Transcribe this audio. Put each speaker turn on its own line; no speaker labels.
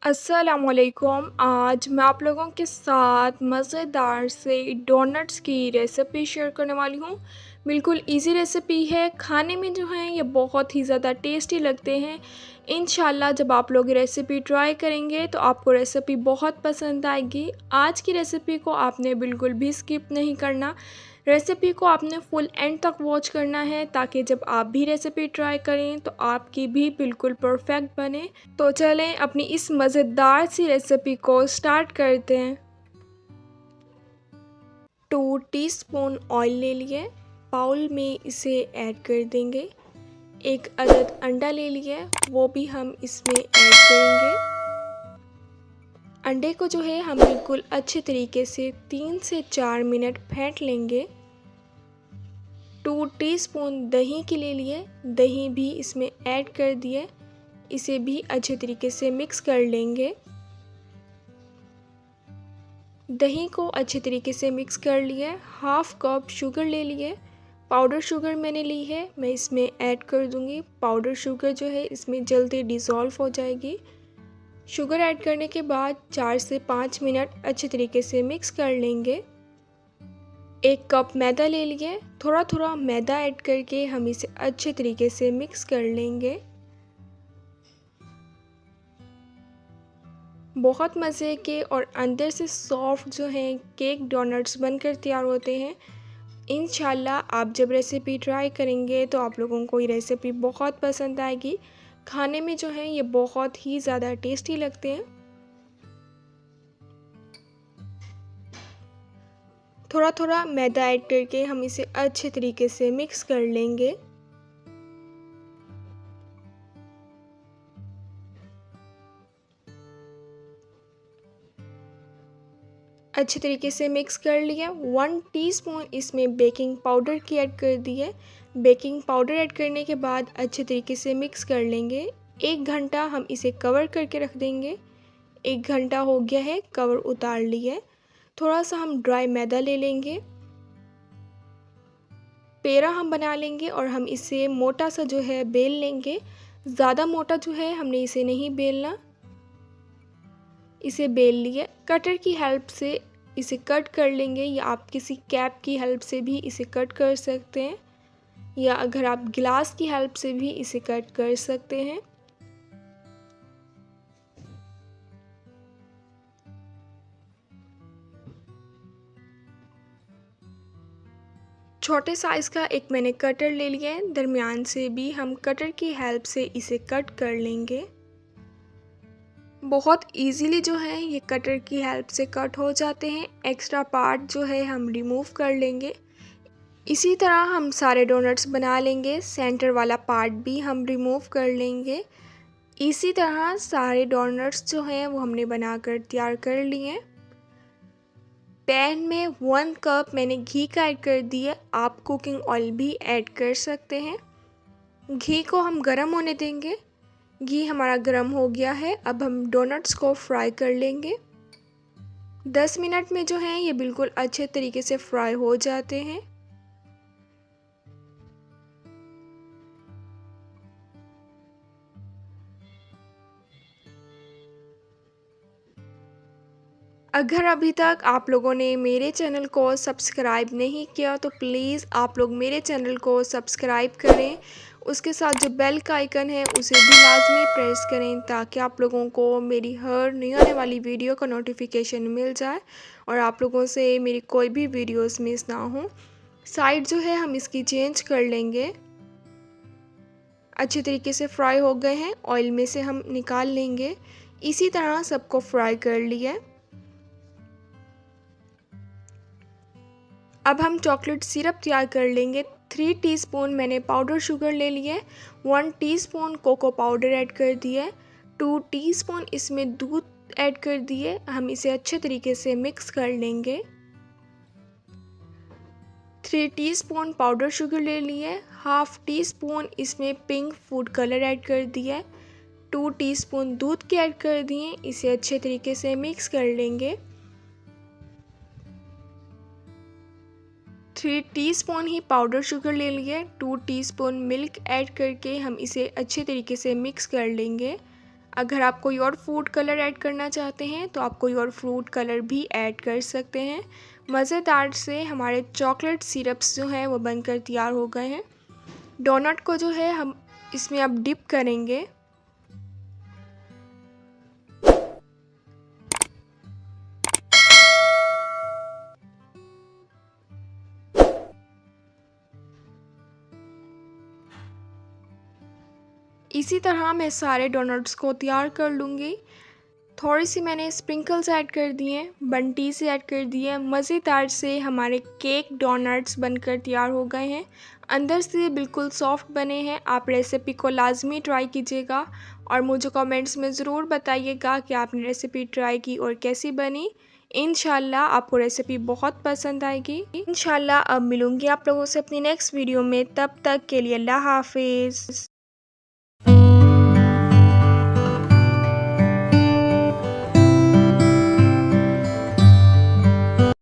अस्सलामुअलैकुम। आज मैं आप लोगों के साथ मज़ेदार से डोनट्स की रेसिपी शेयर करने वाली हूँ। बिल्कुल इजी रेसिपी है, खाने में जो है ये बहुत ही ज़्यादा टेस्टी लगते हैं। इंशाल्लाह जब आप लोग ये रेसिपी ट्राई करेंगे तो आपको रेसिपी बहुत पसंद आएगी। आज की रेसिपी को आपने बिल्कुल भी स्किप नहीं करना। रेसिपी को आपने फुल एंड तक वॉच करना है ताकि जब आप भी रेसिपी ट्राई करें तो आपकी भी बिल्कुल परफेक्ट बने। तो चलें अपनी इस मज़ेदार सी रेसिपी को स्टार्ट करते हैं। 2 टीस्पून ऑयल ले लिए, बाउल में इसे ऐड कर देंगे। एक अदद अंडा ले लिया, वो भी हम इसमें ऐड करेंगे। अंडे को जो है हम बिल्कुल अच्छे तरीके से 3 से 4 मिनट फेंट लेंगे। 2 टीस्पून दही के ले लिए, दही भी इसमें ऐड कर दिए। इसे भी अच्छे तरीके से मिक्स कर लेंगे। दही को अच्छे तरीके से मिक्स कर लिया। हाफ़ कप शुगर ले लिए, पाउडर शुगर मैंने ली है, मैं इसमें ऐड कर दूंगी। पाउडर शुगर जो है इसमें जल्दी डिज़ोल्व हो जाएगी। शुगर ऐड करने के बाद 4 से 5 मिनट अच्छे तरीके से मिक्स कर लेंगे। 1 कप मैदा ले लिए, थोड़ा थोड़ा मैदा ऐड करके हम इसे अच्छे तरीके से मिक्स कर लेंगे। बहुत मज़े के और अंदर से सॉफ्ट जो हैं केक डोनट्स बनकर तैयार होते हैं। इंशाल्लाह आप जब रेसिपी ट्राई करेंगे तो आप लोगों को ये रेसिपी बहुत पसंद आएगी। खाने में जो है ये बहुत ही ज़्यादा टेस्टी लगते हैं। थोड़ा थोड़ा मैदा ऐड करके हम इसे अच्छे तरीके से मिक्स कर लेंगे। अच्छे तरीके से मिक्स कर लिया। 1 टीस्पून इसमें बेकिंग पाउडर की ऐड कर दी है। बेकिंग पाउडर ऐड करने के बाद अच्छे तरीके से मिक्स कर लेंगे। 1 घंटा हम इसे कवर करके रख देंगे। 1 घंटा हो गया है, कवर उतार लिया है। थोड़ा सा हम ड्राई मैदा ले लेंगे, पेड़ा हम बना लेंगे और हम इसे मोटा सा जो है बेल लेंगे। ज़्यादा मोटा जो है हमने इसे नहीं बेलना। इसे बेल लिए, कटर की हेल्प से इसे कट कर लेंगे या आप किसी कैप की हेल्प से भी इसे कट कर सकते हैं, या अगर आप गिलास की हेल्प से भी इसे कट कर सकते हैं। छोटे साइज़ का एक मैंने कटर ले लिया है, दरमियान से भी हम कटर की हेल्प से इसे कट कर लेंगे। बहुत इजीली जो है ये कटर की हेल्प से कट हो जाते हैं। एक्स्ट्रा पार्ट जो है हम रिमूव कर लेंगे। इसी तरह हम सारे डोनट्स बना लेंगे। सेंटर वाला पार्ट भी हम रिमूव कर लेंगे। इसी तरह सारे डोनट्स जो हैं वो हमने बनाकर तैयार कर लिए हैं। पैन में 1 कप मैंने घी का ऐड कर दिया। आप कुकिंग ऑयल भी ऐड कर सकते हैं। घी को हम गरम होने देंगे। घी हमारा गरम हो गया है, अब हम डोनट्स को फ्राई कर लेंगे। 10 मिनट में जो है ये बिल्कुल अच्छे तरीके से फ्राई हो जाते हैं। अगर अभी तक आप लोगों ने मेरे चैनल को सब्सक्राइब नहीं किया तो प्लीज़ आप लोग मेरे चैनल को सब्सक्राइब करें। उसके साथ जो बेल का आइकन है उसे भी लाजमी प्रेस करें ताकि आप लोगों को मेरी हर नई आने वाली वीडियो का नोटिफिकेशन मिल जाए और आप लोगों से मेरी कोई भी वीडियोस मिस ना हो। साइड जो है हम इसकी चेंज कर लेंगे। अच्छे तरीके से फ्राई हो गए हैं, ऑयल में से हम निकाल लेंगे। इसी तरह सबको फ्राई कर लिया है। अब हम चॉकलेट सिरप तैयार कर लेंगे। 3 टीस्पून मैंने पाउडर शुगर ले लिया है। 1 टीस्पून कोको पाउडर ऐड कर दिया है। 2 टीस्पून इसमें दूध ऐड कर दिए। हम इसे अच्छे तरीके से मिक्स कर लेंगे। 3 टीस्पून पाउडर शुगर ले लिए। हाफ टी स्पून इसमें पिंक फूड कलर ऐड कर दिया है। 2 टीस्पून दूध के ऐड कर दिए। इसे अच्छे तरीके से मिक्स कर लेंगे। 3 टीस्पून ही पाउडर शुगर ले लिए। 2 टीस्पून मिल्क ऐड करके हम इसे अच्छे तरीके से मिक्स कर लेंगे। अगर आप कोई और फूड कलर ऐड करना चाहते हैं तो आप कोई और फ्रूट कलर भी ऐड कर सकते हैं। मज़ेदार से हमारे चॉकलेट सिरप्स जो हैं वो बनकर तैयार हो गए हैं। डोनट को जो है हम इसमें अब डिप करेंगे। इसी तरह मैं सारे डोनट्स को तैयार कर लूँगी। थोड़ी सी मैंने स्प्रिंकल्स ऐड कर दिए हैं, बंटी से ऐड कर दिए हैं। मज़ेदार से हमारे केक डोनट्स बनकर तैयार हो गए हैं। अंदर से बिल्कुल सॉफ्ट बने हैं। आप रेसिपी को लाजमी ट्राई कीजिएगा और मुझे कमेंट्स में ज़रूर बताइएगा कि आपने रेसिपी ट्राई की और कैसी बनी। इंशाल्लाह आपको रेसिपी बहुत पसंद आएगी। इंशाल्लाह अब मिलूँगी आप लोगों से अपनी नेक्स्ट वीडियो में। तब तक के लिए अल्लाह हाफिज़।